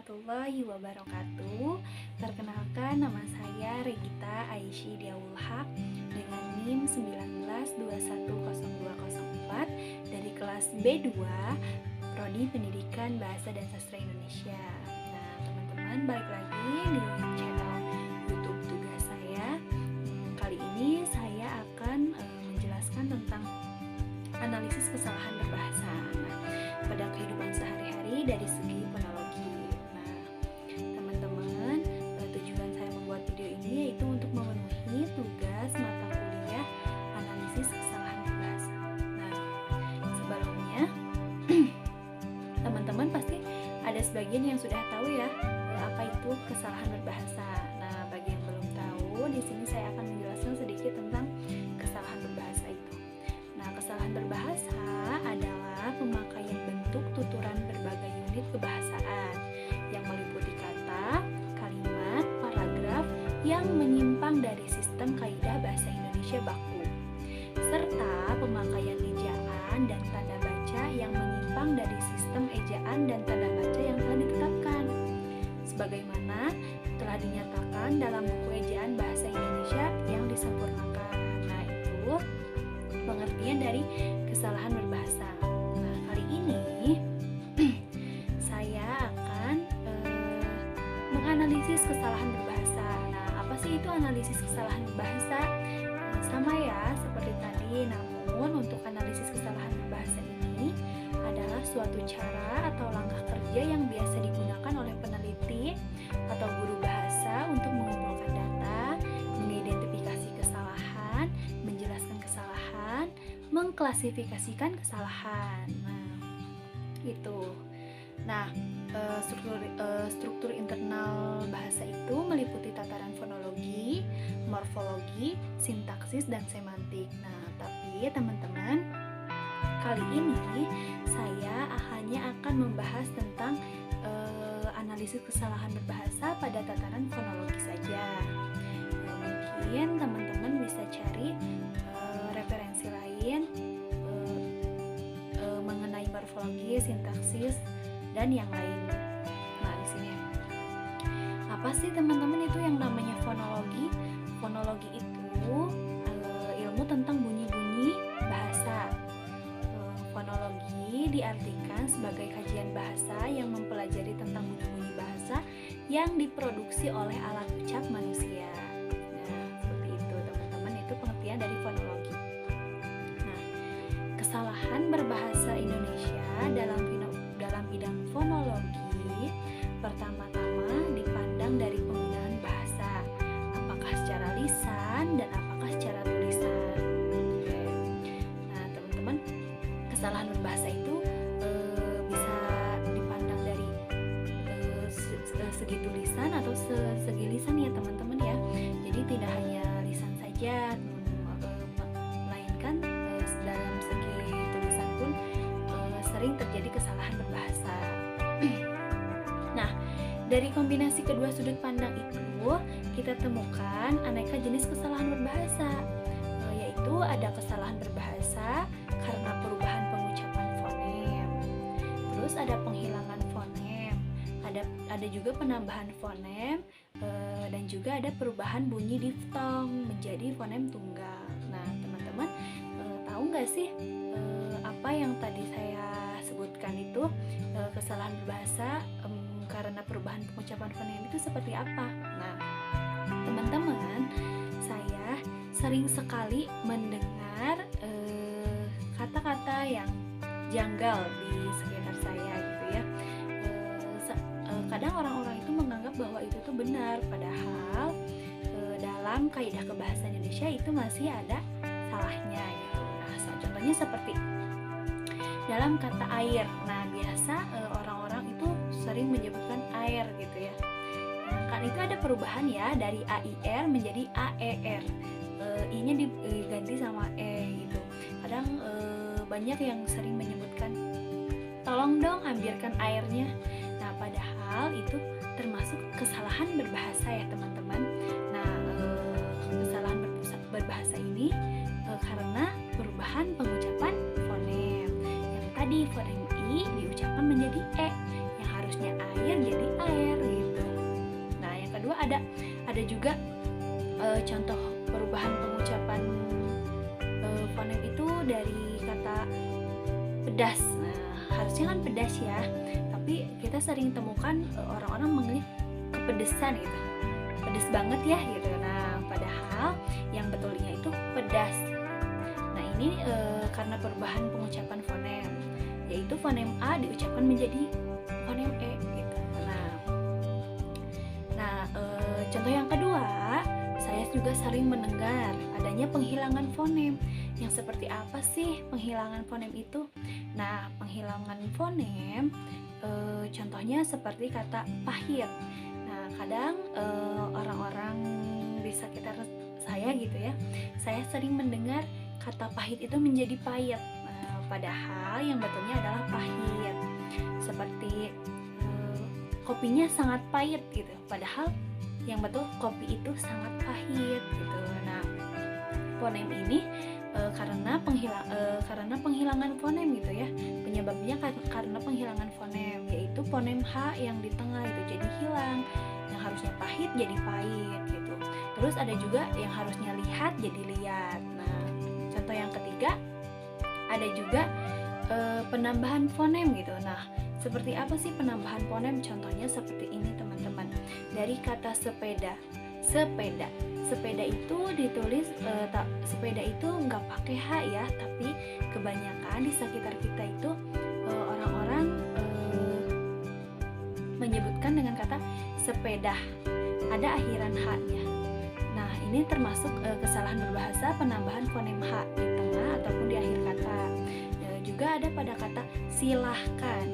warahmatullahi wabarakatuh. Perkenalkan, nama saya Regita Aisyah Diaul Haq dengan NIM 19210204 dari kelas B2 Prodi Pendidikan Bahasa dan Sastra Indonesia. Nah, teman-teman, balik lagi di channel YouTube tugas saya. Kali ini saya akan menjelaskan tentang analisis kesalahan berbahasa. Nah, pada kehidupan sehari-hari dari segi fonologi. Nah, teman-teman, tujuan saya membuat video ini yaitu untuk memenuhi tugas mata kuliah analisis kesalahan berbahasa. Nah, sebelumnya teman-teman pasti ada sebagian yang sudah tahu ya apa itu kesalahan berbahasa. Nah, bagi yang belum tahu, di sini saya akan menjelaskan sedikit tentang kesalahan berbahasa itu. Nah, kesalahan berbahasa adalah pemakaian bentuk tuturan berbagai unit kebahasaan yang meliputi kata, kalimat, paragraf yang menyimpang dari sistem kaidah bahasa Indonesia baku, serta pemakaian ejaan dan tanda baca yang menyimpang dari sistem ejaan dan tanda baca yang telah ditetapkan, sebagaimana telah dinyatakan dalam buku ejaan bahasa Indonesia yang disempurnakan. Nah, itu pengertian dari kesalahan berbahasa. Nah, kali ini saya akan menganalisis kesalahan berbahasa. Nah, apa sih itu analisis kesalahan berbahasa? Sama ya seperti tadi, namun untuk analisis kesalahan berbahasa ini adalah suatu cara atau langkah kerja yang biasa digunakan oleh peneliti atau guru bahasa untuk mengumpulkan data, mengidentifikasi kesalahan, menjelaskan kesalahan, mengklasifikasikan kesalahan. Nah, itu. Nah, struktur internal bahasa itu meliputi tataran fonologi, morfologi, sintaksis, dan semantik. Nah, tapi teman-teman, kali ini saya hanya akan membahas tentang analisis kesalahan berbahasa pada tataran fonologi saja. Mungkin teman-teman bisa cari referensi lain mengenai morfologi, sintaksis, dan yang lain. Nah, di sini apa sih teman-teman itu yang namanya fonologi? Fonologi itu ilmu tentang bunyi-bunyi bahasa. Fonologi diartikan sebagai kajian bahasa yang mempelajari tentang bunyi-bunyi bahasa yang diproduksi oleh alat ucap manusia. Nah, seperti itu teman-teman, itu pengertian dari fonologi. Nah, kesalahan berbahasa Indonesia dalam bidang fonologi pertama-tama dipandang dari penggunaan bahasa, apakah secara lisan dan apakah secara tulisan. Oke. Nah, teman-teman, kesalahan berbahasa itu bisa dipandang dari segi tulisan atau segi lisan ya teman-teman ya. Jadi tidak hanya lisan saja, melainkan dalam segi tulisan pun sering terjadi kesalahan berbahasa. Nah, dari kombinasi kedua sudut pandang itu kita temukan aneka jenis kesalahan berbahasa, yaitu ada kesalahan berbahasa karena perubahan pengucapan fonem, terus ada penghilangan fonem, ada juga penambahan fonem, dan juga ada perubahan bunyi diftong menjadi fonem tunggal. Nah, teman-teman, tahu nggak sih apa yang tadi saya sebutkan itu kesalahan berbahasa karena perubahan pengucapan fonem itu seperti apa? Nah, teman-teman, saya sering sekali mendengar kata-kata yang janggal di sekitar saya gitu ya. Kadang orang-orang itu menganggap bahwa itu tuh benar, padahal dalam kaidah kebahasaan Indonesia itu masih ada salahnya gitu. Nah, contohnya seperti dalam kata air. Nah, biasa orang-orang itu sering menyebutkan air gitu ya. Nah, kan itu ada perubahan ya dari AIR menjadi AER. I-nya diganti sama E gitu. Kadang banyak yang sering menyebutkan tolong dong ambilkan airnya. Nah, padahal itu termasuk kesalahan berbahasa ya teman-teman. Nah, kesalahan berbahasa ini karena perubahan pengucapan fonem. Yang tadi fonem I diucapkan menjadi E, yang harusnya air jadi air. Ada juga contoh perubahan pengucapan fonem itu dari kata pedas. Nah, harusnya kan pedas ya, tapi kita sering temukan orang-orang mengeluh kepedesan gitu, pedes banget ya gitu. Nah, padahal yang betulnya itu pedas. Nah, ini karena perubahan pengucapan fonem, yaitu fonem A diucapkan menjadi fonem E gitu. Nah, contoh yang kedua, saya juga sering mendengar adanya penghilangan fonem. Yang seperti apa sih penghilangan fonem itu? Nah, penghilangan fonem contohnya seperti kata pahit. Nah, kadang orang-orang di sekitar saya gitu ya, saya sering mendengar kata pahit itu menjadi payet. Nah, padahal yang betulnya adalah pahit. Seperti kopinya sangat pahit gitu, padahal yang betul kopi itu sangat pahit gitu. Nah, fonem ini karena penghilangan fonem gitu ya, penyebabnya karena penghilangan fonem, yaitu fonem H yang di tengah itu jadi hilang, yang harusnya pahit jadi pahit gitu. Terus ada juga yang harusnya lihat jadi lihat. Nah, contoh yang ketiga, ada juga penambahan fonem gitu. Nah, seperti apa sih penambahan fonem? Contohnya seperti ini teman-teman. Dari kata sepeda, sepeda itu ditulis sepeda itu nggak pakai H ya, tapi kebanyakan di sekitar kita itu orang-orang menyebutkan dengan kata sepeda, ada akhiran H-nya. Nah, ini termasuk kesalahan berbahasa penambahan fonem H di tengah ataupun di akhir kata. Juga ada pada kata silahkan.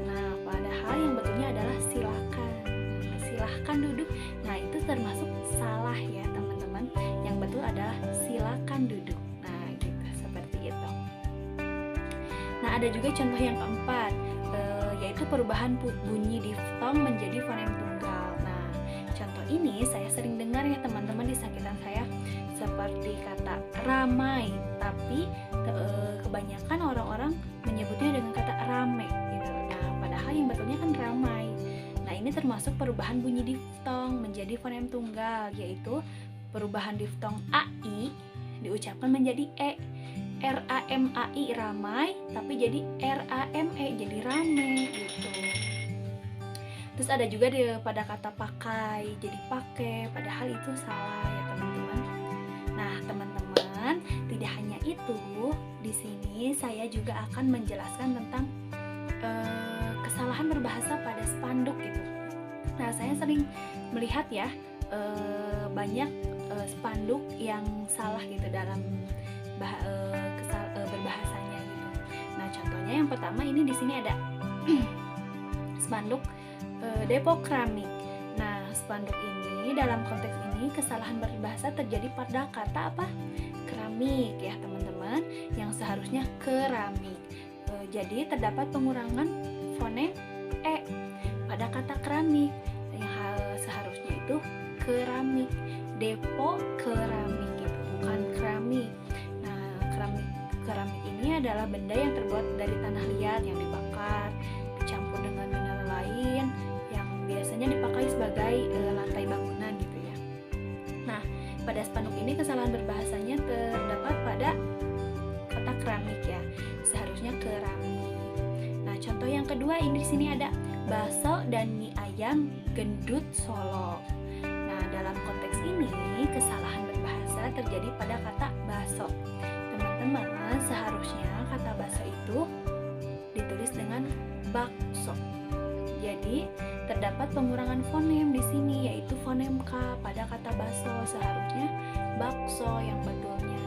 Nah, padahal yang betulnya adalah silakan. Silahkan duduk. Nah, itu termasuk salah ya teman-teman. Yang betul adalah silakan duduk. Nah, gitu, seperti itu. Nah, ada juga contoh yang keempat, yaitu perubahan bunyi diftong menjadi fonem tunggal. Nah, contoh ini saya sering dengar ya teman-teman di sekitar saya, seperti kata ramai, tapi kebanyakan orang-orang menyebutnya dengan kata rame gitu. Nah, padahal yang betulnya kan ramai. Nah, ini termasuk perubahan bunyi diftong menjadi fonem tunggal, yaitu perubahan diftong AI diucapkan menjadi E. RAMAI ramai, tapi jadi RAME jadi rame gitu. Terus ada juga pada kata pakai jadi pakai, padahal itu salah ya teman-teman. Nah, teman-teman, tidak hanya itu, di sini saya juga akan menjelaskan tentang kesalahan berbahasa pada spanduk gitu. Nah, saya sering melihat ya banyak spanduk yang salah gitu dalam berbahasanya gitu. Nah, contohnya yang pertama ini di sini ada spanduk Depok Keramik. Nah, spanduk ini dalam konteks ini kesalahan berbahasa terjadi pada kata apa? Keramik ya teman-teman, yang seharusnya keramik. Jadi terdapat pengurangan fonem E pada kata keramik, yang seharusnya itu keramik. Depok Keramik gitu, bukan keramik. Nah, keramik ini adalah benda yang terbuat dari tanah liat yang dibakar dicampur dengan mineral lain yang biasanya dipakai sebagai lantai bangunan gitu ya. Nah, pada spanduk ini kesalahan berbahasanya terdapat pada kata keramik ya, seharusnya keramik. Nah, contoh yang kedua ini di sini ada bakso dan mie ayam gendut Solo. Nah, dalam konteks ini kesalahan berbahasa terjadi pada kata bakso. Teman-teman, seharusnya kata bakso itu ditulis dengan bakso. Jadi, terdapat pengurangan fonem di sini, yaitu fonem K pada kata bakso, seharusnya bakso yang betulnya.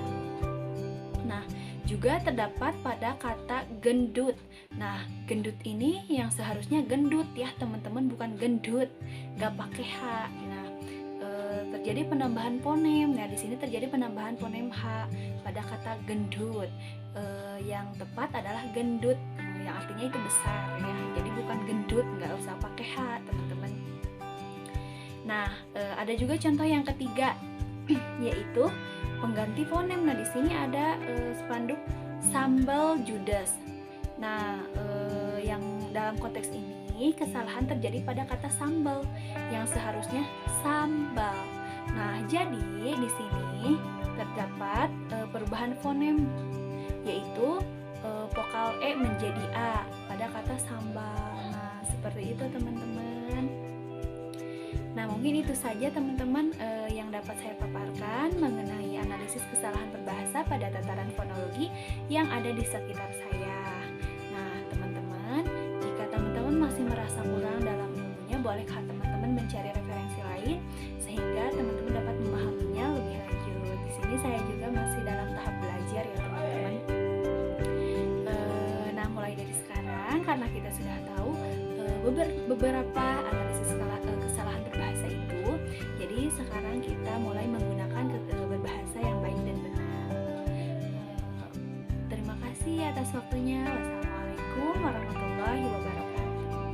Nah, juga terdapat pada kata gendut. Nah, gendut ini yang seharusnya gendut ya teman-teman, bukan gendut, gak pakai H. Nah, terjadi penambahan fonem. Nah, di sini terjadi penambahan fonem H pada kata gendut. Yang tepat adalah gendut, yang artinya itu besar ya. Jadi bukan gendut, nggak usah pakai H teman-teman. Nah, ada juga contoh yang ketiga, yaitu pengganti fonem. Nah, di sini ada spanduk sambal Judas. Nah, yang dalam konteks ini kesalahan terjadi pada kata sambal, yang seharusnya sambal. Nah, jadi di sini terdapat perubahan fonem, yaitu vokal E menjadi A pada kata sambal. Nah, seperti itu teman-teman. Nah, mungkin itu saja teman-teman yang dapat saya paparkan mengenai analisis kesalahan berbahasa pada tataran fonologi yang ada di sekitar saya. Nah, teman-teman, jika teman-teman masih merasa kurang dalam ilmunya, bolehkah teman-teman mencari referensi lain sehingga teman-teman dapat memahaminya lebih lanjut. Di sini saya juga masih dalam tahap belajar ya teman-teman. Nah, mulai dari sekarang karena kita sudah tahu beberapa analisis kesalahan berbahasa itu, jadi sekarang kita mulai menggunakan berbahasa yang baik dan benar. Terima kasih atas waktunya. Wassalamualaikum warahmatullahi wabarakatuh.